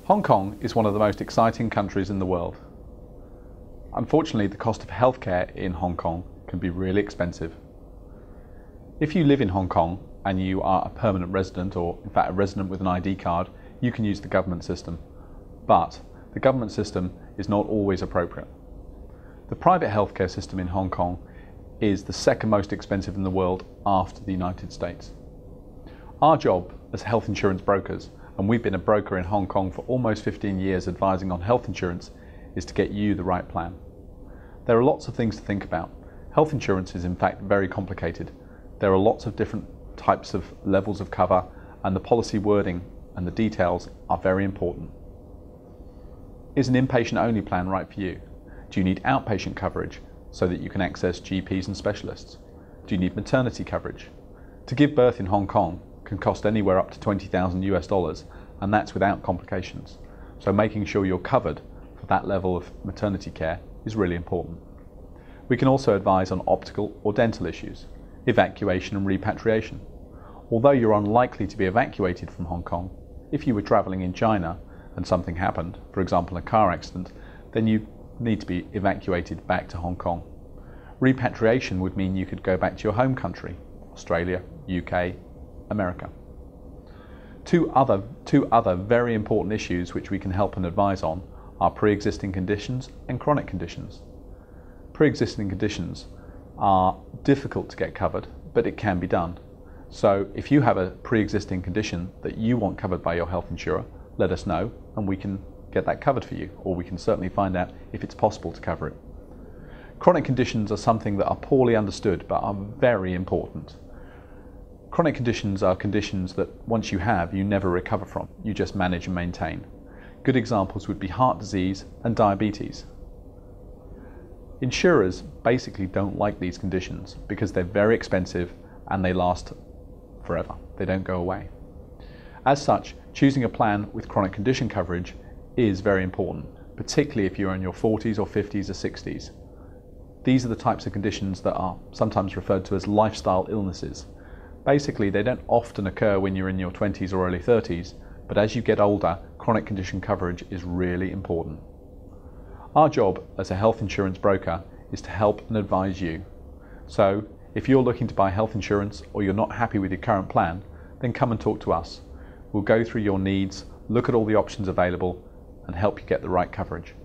Hong Kong is one of the most exciting countries in the world. Unfortunately, the cost of healthcare in Hong Kong can be really expensive. If you live in Hong Kong and you are a permanent resident, or in fact a resident with an ID card, you can use the government system. But the government system is not always appropriate. The private healthcare system in Hong Kong is the second most expensive in the world after the United States. Our job as health insurance brokers, and we've been a broker in Hong Kong for almost 15 years advising on health insurance, is to get you the right plan. There are lots of things to think about. Health insurance is in fact very complicated. There are lots of different types of levels of cover, and the policy wording and the details are very important. Is an inpatient only plan right for you? Do you need outpatient coverage so that you can access GPs and specialists? Do you need maternity coverage? To give birth in Hong Kong can cost anywhere up to $20,000 US, and that's without complications. So making sure you're covered for that level of maternity care is really important. We can also advise on optical or dental issues, evacuation and repatriation. Although you're unlikely to be evacuated from Hong Kong, if you were travelling in China and something happened, for example a car accident, then you need to be evacuated back to Hong Kong. Repatriation would mean you could go back to your home country, Australia, UK, America. Two other very important issues which we can help and advise on are pre-existing conditions and chronic conditions. Pre-existing conditions are difficult to get covered, but it can be done. So if you have a pre-existing condition that you want covered by your health insurer, let us know and we can get that covered for you, or we can certainly find out if it's possible to cover it. Chronic conditions are something that are poorly understood but are very important. Chronic conditions are conditions that once you have, you never recover from. You just manage and maintain. Good examples would be heart disease and diabetes. Insurers basically don't like these conditions because they're very expensive and they last forever. They don't go away. As such, choosing a plan with chronic condition coverage is very important, particularly if you're in your 40s or 50s or 60s. These are the types of conditions that are sometimes referred to as lifestyle illnesses. Basically, they don't often occur when you're in your 20s or early 30s, but as you get older, chronic condition coverage is really important. Our job as a health insurance broker is to help and advise you. So, if you're looking to buy health insurance or you're not happy with your current plan, then come and talk to us. We'll go through your needs, look at all the options available, and help you get the right coverage.